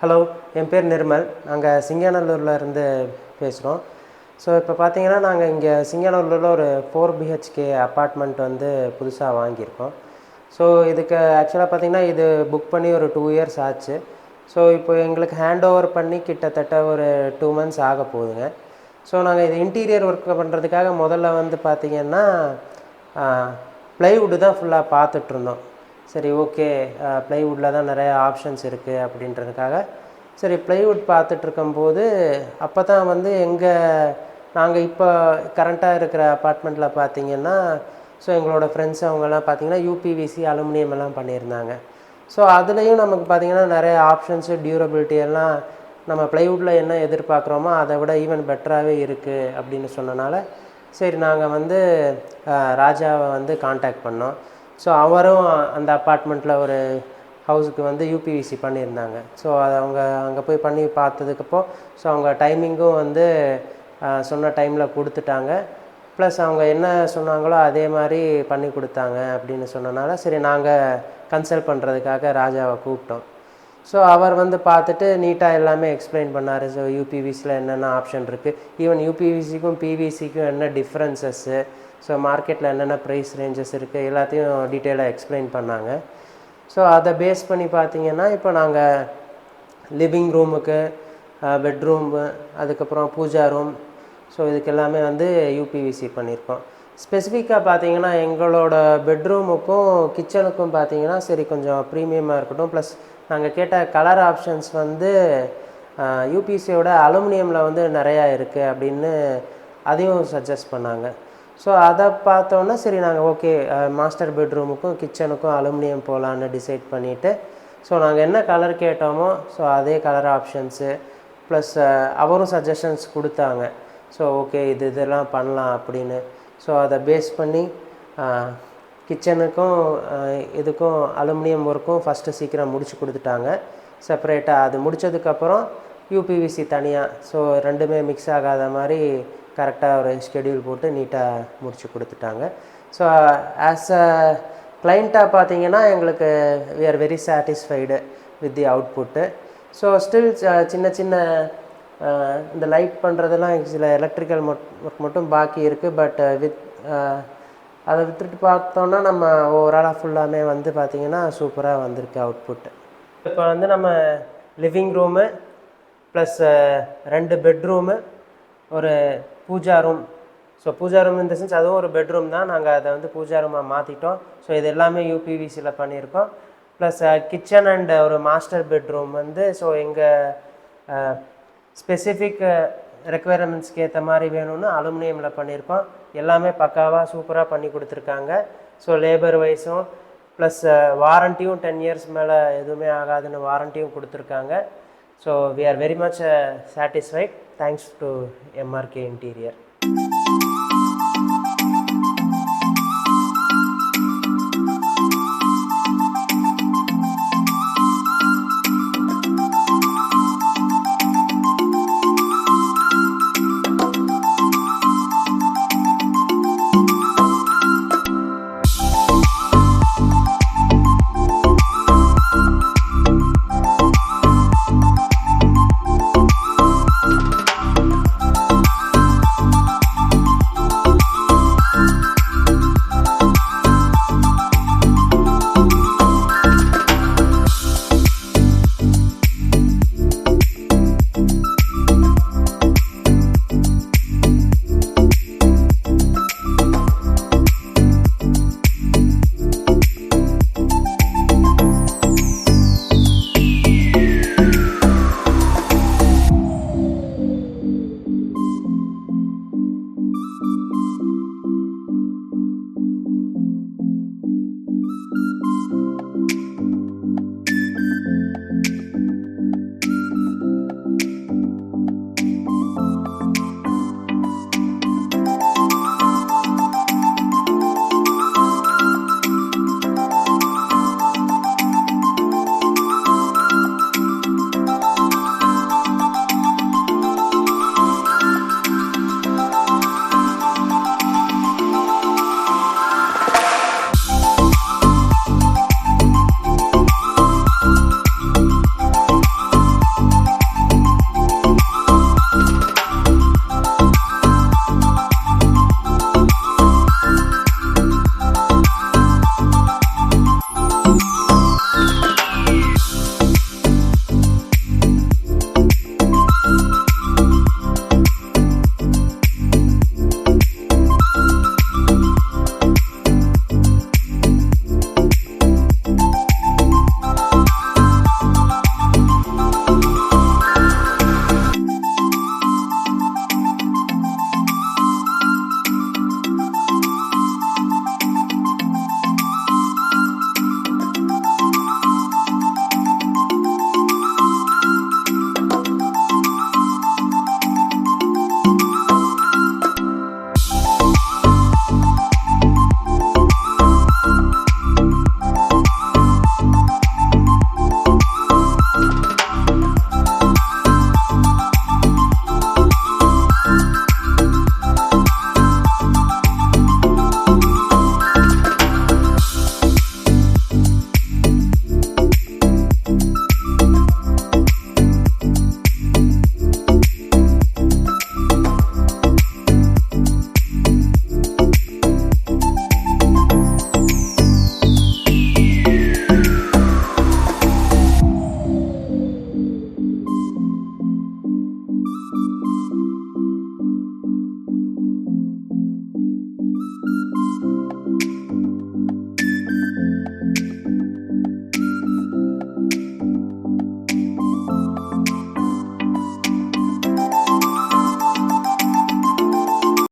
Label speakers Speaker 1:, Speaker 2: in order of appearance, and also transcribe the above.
Speaker 1: Hello, என் பேர் நிர்மல். நாங்கள் சிங்காநல்லூரில் இருந்து பேசுகிறோம். ஸோ இப்போ பார்த்தீங்கன்னா, நாங்கள் இங்கே சிங்காநல்லூரில் ஒரு 4 பிஹெச்கே அப்பார்ட்மெண்ட் வந்து புதுசாக வாங்கியிருக்கோம். ஸோ இதுக்கு ஆக்சுவலாக பார்த்தீங்கன்னா, இது புக் பண்ணி ஒரு 2 இயர்ஸ் ஆச்சு. ஸோ இப்போ எங்களுக்கு ஹேண்ட் ஓவர் பண்ணி கிட்டத்தட்ட ஒரு 2 மந்த்ஸ் ஆக போகுதுங்க. ஸோ நாங்கள் இது இன்டீரியர் ஒர்க் பண்ணுறதுக்காக முதல்ல வந்து பார்த்திங்கன்னா, ப்ளைவுட்டு தான் ஃபுல்லாக பார்த்துட்ருந்தோம். சரி, ஓகே, ப்ளைவுட்டில் தான் நிறைய ஆப்ஷன்ஸ் இருக்குது அப்படின்றதுக்காக சரி ப்ளைவுட் பார்த்துட்ருக்கும்போது அப்போ தான் வந்து நாங்கள் இப்போ கரண்ட்டாக இருக்கிற அப்பார்ட்மெண்ட்டில் பார்த்திங்கன்னா, ஸோ எங்களோட ஃப்ரெண்ட்ஸ் அவங்கெல்லாம் பார்த்திங்கன்னா யூபிவிசி அலுமினியம் எல்லாம் பண்ணியிருந்தாங்க. ஸோ அதுலேயும் நமக்கு பார்த்திங்கன்னா நிறைய ஆப்ஷன்ஸு, டியூரபிலிட்டி எல்லாம் நம்ம ப்ளைவுட்டில் என்ன எதிர்பார்க்குறோமோ அதை விட ஈவன் பெட்டராகவே இருக்குது அப்படின்னு சொன்னனால சரி நாங்கள் வந்து ராஜாவை வந்து காண்டாக்ட் பண்ணோம். ஸோ அவரும் அந்த அப்பார்ட்மெண்ட்டில் ஒரு ஹவுஸுக்கு வந்து யூபிவிசி பண்ணியிருந்தாங்க. ஸோ அதை அவங்க அங்கே போய் பண்ணி பார்த்ததுக்கப்போ ஸோ அவங்க டைமிங்கும் வந்து சொன்ன டைமில் கொடுத்துட்டாங்க. ப்ளஸ் அவங்க என்ன சொன்னாங்களோ அதே மாதிரி பண்ணி கொடுத்தாங்க அப்படின்னு சொன்னனால சரி நாங்கள் கன்சல்ட் பண்ணுறதுக்காக ராஜாவை கூப்பிட்டோம். ஸோ அவர் வந்து பார்த்துட்டு நீட்டாக எல்லாமே எக்ஸ்பிளைன் பண்ணார். ஸோ யூபிவிசியில் என்னென்ன ஆப்ஷன் இருக்குது, ஈவன் யூபிவிசிக்கும் பிவிசிக்கும் என்ன டிஃப்ரென்சஸ்ஸு, ஸோ மார்க்கெட்டில் என்னென்ன ப்ரைஸ் ரேஞ்சஸ் இருக்குது எல்லாத்தையும் டீட்டெயிலாக எக்ஸ்பிளைன் பண்ணாங்க. ஸோ அதை பேஸ் பண்ணி பார்த்திங்கன்னா இப்போ நாங்கள் லிவிங் ரூமுக்கு, பெட்ரூமு, அதுக்கப்புறம் பூஜா ரூம், ஸோ இதுக்கு எல்லாமே வந்து யூபிவிசி பண்ணியிருக்கோம். ஸ்பெசிஃபிக்காக பார்த்திங்கன்னா எங்களோட பெட்ரூமுக்கும் கிச்சனுக்கும் பார்த்திங்கன்னா சரி கொஞ்சம் ப்ரீமியமாக இருக்கட்டும், ப்ளஸ் நாங்கள் கேட்ட கலர் ஆப்ஷன்ஸ் வந்து யூபிவிசியோட அலுமினியமில் வந்து நிறையா இருக்குது அப்படின்னு அதையும் சஜஸ்ட் பண்ணாங்க. ஸோ அதை பார்த்தோன்னா சரி நாங்கள் ஓகே மாஸ்டர் பெட்ரூமுக்கும் கிச்சனுக்கும் அலுமினியம் போகலான்னு டிசைட் பண்ணிவிட்டு ஸோ நாங்கள் என்ன கலர் கேட்டோமோ ஸோ அதே கலர் ஆப்ஷன்ஸு ப்ளஸ் அவரும் சஜஷன்ஸ் கொடுத்தாங்க. ஸோ ஓகே இதெல்லாம் பண்ணலாம் அப்படின்னு. ஸோ அதை பேஸ் பண்ணி கிச்சனுக்கும் இதுக்கும் அலுமினியம் ஒர்க்கும் ஃபஸ்ட்டு சீக்கிரம் முடிச்சு கொடுத்துட்டாங்க செப்பரேட்டாக. அது முடித்ததுக்கப்புறம் யூபிவிசி தனியாக, ஸோ ரெண்டுமே மிக்ஸ் ஆகாத மாதிரி கரெக்டாக ஒரு ஷெடியூல் போட்டு நீட்டாக முடிச்சு கொடுத்துட்டாங்க. ஸோ ஆஸ் அ கிளைண்ட்டாக பார்த்தீங்கன்னா எங்களுக்கு we are very satisfied with the output. So still சின்ன சின்ன இந்த லைட் பண்ணுறதெல்லாம் சில எலக்ட்ரிக்கல் ஒர்க் மட்டும் பாக்கி இருக்குது. பட் அதை விட்டுட்டு பார்த்தோன்னா நம்ம ஓவராலாக ஃபுல்லாமே வந்து பார்த்திங்கன்னா சூப்பராக வந்திருக்கு அவுட்புட்டு. இப்போ வந்து நம்ம லிவிங் ரூமு ப்ளஸ் 2 பெட்ரூமு, ஒரு pooja room. So pooja room இந்த சென்ஸ் அதுவும் ஒரு பெட்ரூம் தான், நாங்கள் அதை வந்து பூஜா ரூமாக மாற்றிட்டோம். ஸோ இது எல்லாமே யூபிவிசியில் பண்ணியிருக்கோம். ப்ளஸ் கிச்சன் அண்ட் ஒரு மாஸ்டர் பெட்ரூம் வந்து ஸோ எங்கள் ஸ்பெசிஃபிக் ரெக்குயர்மெண்ட்ஸ்க்கு ஏற்ற மாதிரி வேணும்னு அலுமினியமில் பண்ணியிருக்கோம். எல்லாமே பக்காவாக சூப்பராக பண்ணி கொடுத்துருக்காங்க. ஸோ லேபர் வைஸும் ப்ளஸ் வாரண்ட்டியும் 10 இயர்ஸ் மேலே எதுவுமே ஆகாதுன்னு வாரண்ட்டியும் கொடுத்துருக்காங்க. So we are very much satisfied. Thanks to MRK interior.